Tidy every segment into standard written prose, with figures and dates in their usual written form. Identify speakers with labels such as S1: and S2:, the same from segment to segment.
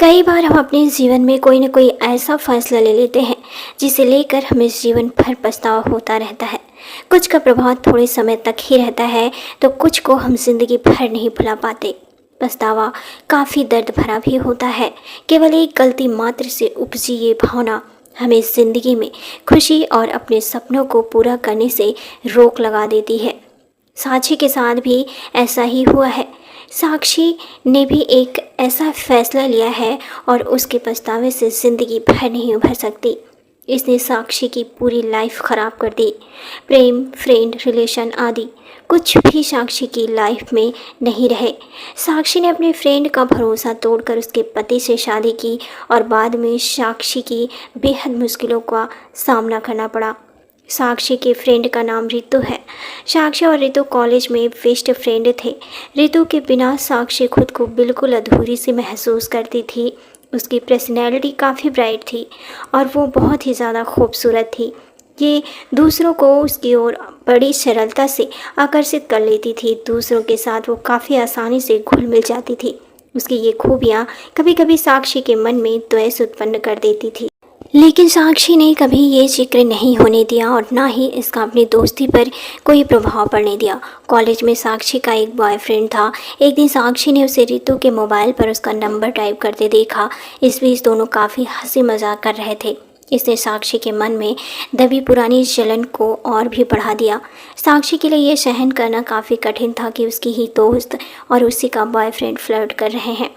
S1: कई बार हम अपने जीवन में कोई न कोई ऐसा फैसला ले लेते हैं जिसे लेकर हमें जीवन भर पछतावा होता रहता है। कुछ का प्रभाव थोड़े समय तक ही रहता है तो कुछ को हम जिंदगी भर नहीं भुला पाते। पछतावा काफ़ी दर्द भरा भी होता है। केवल एक गलती मात्र से उपजी ये भावना हमें ज़िंदगी में खुशी और अपने सपनों को पूरा करने से रोक लगा देती है। साक्षी के साथ भी ऐसा ही हुआ है। साक्षी ने भी एक ऐसा फैसला लिया है और उसके पछतावे से ज़िंदगी भर नहीं उभर सकती। इसने साक्षी की पूरी लाइफ ख़राब कर दी। प्रेम, फ्रेंड, रिलेशन आदि कुछ भी साक्षी की लाइफ में नहीं रहे। साक्षी ने अपने फ्रेंड का भरोसा तोड़कर उसके पति से शादी की और बाद में साक्षी की बेहद मुश्किलों का सामना करना पड़ा। साक्षी के फ्रेंड का नाम रितु है। साक्षी और रितु कॉलेज में बेस्ट फ्रेंड थे। रितु के बिना साक्षी खुद को बिल्कुल अधूरी सी महसूस करती थी। उसकी पर्सनैलिटी काफ़ी ब्राइट थी और वो बहुत ही ज़्यादा खूबसूरत थी। ये दूसरों को उसकी ओर बड़ी सरलता से आकर्षित कर लेती थी। दूसरों के साथ वो काफ़ी आसानी से घुल मिल जाती थी। उसकी ये खूबियाँ कभी कभी साक्षी के मन में द्वेष उत्पन्न कर देती थी, लेकिन साक्षी ने कभी ये जिक्र नहीं होने दिया और ना ही इसका अपनी दोस्ती पर कोई प्रभाव पड़ने दिया। कॉलेज में साक्षी का एक बॉयफ्रेंड था। एक दिन साक्षी ने उसे रितु के मोबाइल पर उसका नंबर टाइप करते देखा। इस बीच दोनों काफ़ी हंसी मजाक कर रहे थे। इसने साक्षी के मन में दबी पुरानी जलन को और भी बढ़ा दिया। साक्षी के लिए ये सहन करना काफ़ी कठिन था कि उसकी ही दोस्त और उसी का बॉयफ्रेंड फ्लर्ट कर रहे हैं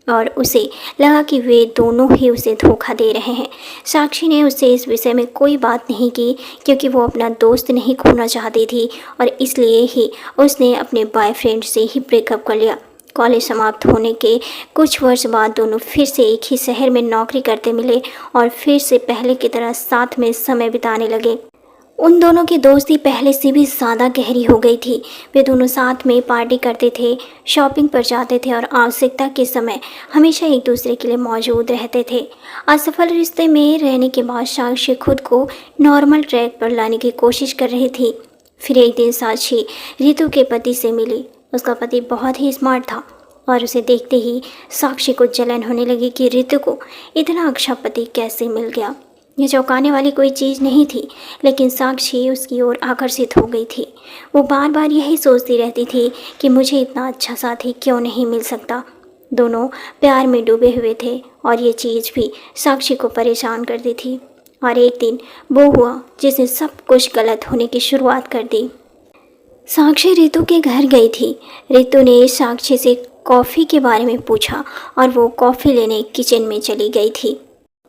S1: और उसे लगा कि वे दोनों ही उसे धोखा दे रहे हैं। साक्षी ने उससे इस विषय में कोई बात नहीं की क्योंकि वो अपना दोस्त नहीं खोना चाहती थी और इसलिए ही उसने अपने बॉयफ्रेंड से ही ब्रेकअप कर लिया। कॉलेज समाप्त होने के कुछ वर्ष बाद दोनों फिर से एक ही शहर में नौकरी करते मिले और फिर से पहले की तरह साथ में समय बिताने लगे। उन दोनों की दोस्ती पहले से भी ज़्यादा गहरी हो गई थी। वे दोनों साथ में पार्टी करते थे, शॉपिंग पर जाते थे और आवश्यकता के समय हमेशा एक दूसरे के लिए मौजूद रहते थे। असफल रिश्ते में रहने के बाद साक्षी खुद को नॉर्मल ट्रैक पर लाने की कोशिश कर रही थी। फिर एक दिन साक्षी रितु के पति से मिली। उसका पति बहुत ही स्मार्ट था और उसे देखते ही साक्षी को जलन होने लगी कि रितु को इतना अच्छा पति कैसे मिल गया। ये चौंकाने वाली कोई चीज़ नहीं थी, लेकिन साक्षी उसकी ओर आकर्षित हो गई थी। वो बार बार यही सोचती रहती थी कि मुझे इतना अच्छा साथी क्यों नहीं मिल सकता। दोनों प्यार में डूबे हुए थे और ये चीज़ भी साक्षी को परेशान करती थी। और एक दिन वो हुआ जिसने सब कुछ गलत होने की शुरुआत कर दी। साक्षी रितु के घर गई थी। रितु ने साक्षी से कॉफ़ी के बारे में पूछा और वो कॉफ़ी लेने किचन में चली गई थी।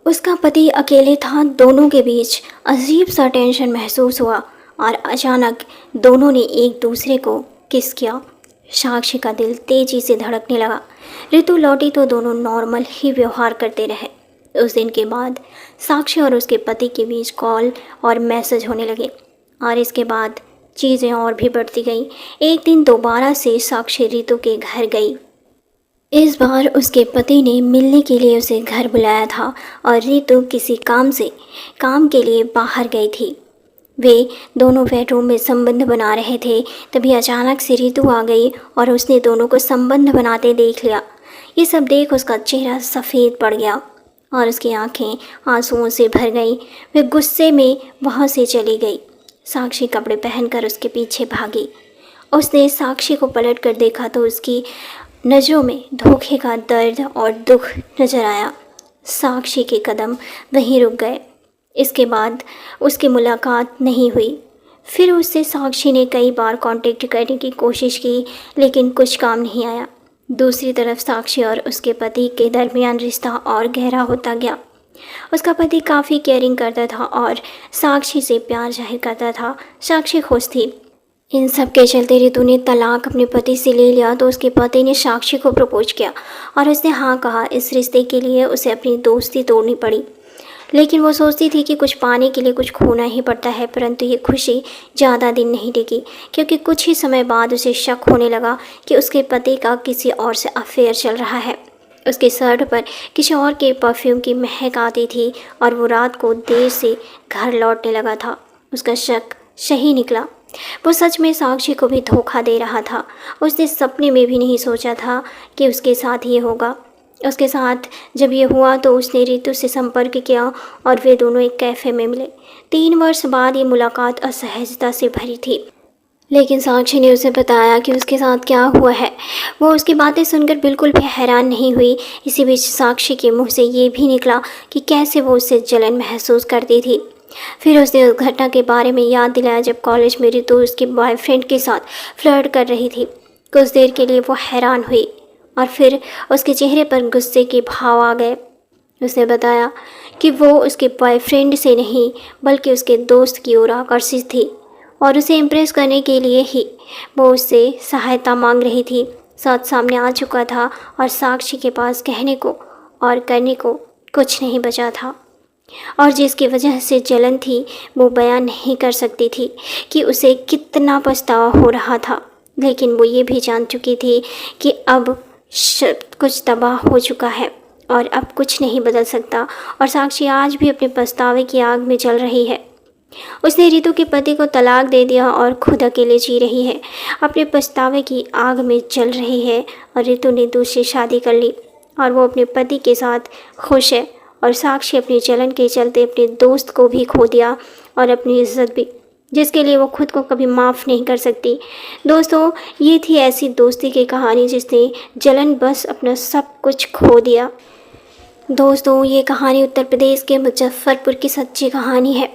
S1: उसका पति अकेले था। दोनों के बीच अजीब सा टेंशन महसूस हुआ और अचानक दोनों ने एक दूसरे को किस किया। साक्षी का दिल तेजी से धड़कने लगा। रितु लौटी तो दोनों नॉर्मल ही व्यवहार करते रहे। उस दिन के बाद साक्षी और उसके पति के बीच कॉल और मैसेज होने लगे और इसके बाद चीज़ें और भी बढ़ती गईं। एक दिन दोबारा से साक्षी रितु के घर गई। इस बार उसके पति ने मिलने के लिए उसे घर बुलाया था और रितु किसी काम के लिए बाहर गई थी। वे दोनों बेडरूम में संबंध बना रहे थे। तभी अचानक से रितु आ गई और उसने दोनों को संबंध बनाते देख लिया। ये सब देख उसका चेहरा सफ़ेद पड़ गया और उसकी आंखें आंसुओं से भर गईं। वे गुस्से में वहाँ से चली गई। साक्षी कपड़े पहनकर उसके पीछे भागी। उसने साक्षी को पलट कर देखा तो उसकी नज़रों में धोखे का दर्द और दुख नजर आया। साक्षी के कदम वहीं रुक गए। इसके बाद उसकी मुलाकात नहीं हुई। फिर उससे साक्षी ने कई बार कांटेक्ट करने की कोशिश की, लेकिन कुछ काम नहीं आया। दूसरी तरफ साक्षी और उसके पति के दरमियान रिश्ता और गहरा होता गया। उसका पति काफ़ी केयरिंग करता था और साक्षी से प्यार जाहिर करता था। साक्षी खुश थी। इन सब के चलते रितु ने तलाक अपने पति से ले लिया तो उसके पति ने साक्षी को प्रपोज किया और उसने हाँ कहा। इस रिश्ते के लिए उसे अपनी दोस्ती तोड़नी पड़ी, लेकिन वो सोचती थी कि कुछ पाने के लिए कुछ खोना ही पड़ता है। परंतु ये खुशी ज़्यादा दिन नहीं टिकी क्योंकि कुछ ही समय बाद उसे शक होने लगा कि उसके पति का किसी और से अफेयर चल रहा है। उसके शर्ट पर किसी और के परफ्यूम की महक आती थी और वो रात को देर से घर लौटने लगा था। उसका शक सही निकला। वो सच में साक्षी को भी धोखा दे रहा था। उसने सपने में भी नहीं सोचा था कि उसके साथ ये होगा। उसके साथ जब ये हुआ तो उसने रितु से संपर्क किया और वे दोनों एक कैफ़े में मिले। 3 वर्ष बाद ये मुलाकात असहजता से भरी थी, लेकिन साक्षी ने उसे बताया कि उसके साथ क्या हुआ है। वो उसकी बातें सुनकर बिल्कुल भी हैरान नहीं हुई। इसी बीच साक्षी के मुंह से ये भी निकला कि कैसे वो उससे जलन महसूस करती थी। फिर उसने उस घटना के बारे में याद दिलाया जब कॉलेज में रितु उसके बॉयफ्रेंड के साथ फ्लर्ट कर रही थी। कुछ देर के लिए वो हैरान हुई और फिर उसके चेहरे पर गुस्से के भाव आ गए। उसने बताया कि वो उसके बॉयफ्रेंड से नहीं बल्कि उसके दोस्त की ओर आकर्षित थी और उसे इम्प्रेस करने के लिए ही वो उससे सहायता मांग रही थी। सच सामने आ चुका था और साक्षी के पास कहने को और करने को कुछ नहीं बचा था, और जिसकी वजह से जलन थी वो बयान नहीं कर सकती थी कि उसे कितना पछतावा हो रहा था। लेकिन वो ये भी जान चुकी थी कि अब कुछ तबाह हो चुका है और अब कुछ नहीं बदल सकता, और साक्षी आज भी अपने पछतावे की आग में जल रही है। उसने रितु के पति को तलाक दे दिया और खुद अकेले जी रही है, अपने पछतावे की आग में जल रही है। और रितु ने दूसरी शादी कर ली और वो अपने पति के साथ खुश है, और साक्षी अपनी जलन के चलते अपने दोस्त को भी खो दिया और अपनी इज्जत भी, जिसके लिए वो खुद को कभी माफ़ नहीं कर सकती। दोस्तों, ये थी ऐसी दोस्ती की कहानी जिसने जलन बस अपना सब कुछ खो दिया। दोस्तों, ये कहानी उत्तर प्रदेश के मुजफ्फरपुर की सच्ची कहानी है।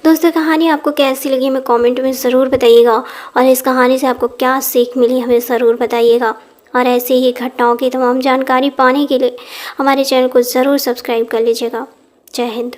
S1: दोस्तों, कहानी आपको कैसी लगी हमें कमेंट में ज़रूर बताइएगा, और इस कहानी से आपको क्या सीख मिली हमें ज़रूर बताइएगा। और ऐसे ही घटनाओं की तमाम जानकारी पाने के लिए हमारे चैनल को ज़रूर सब्सक्राइब कर लीजिएगा। जय हिंद।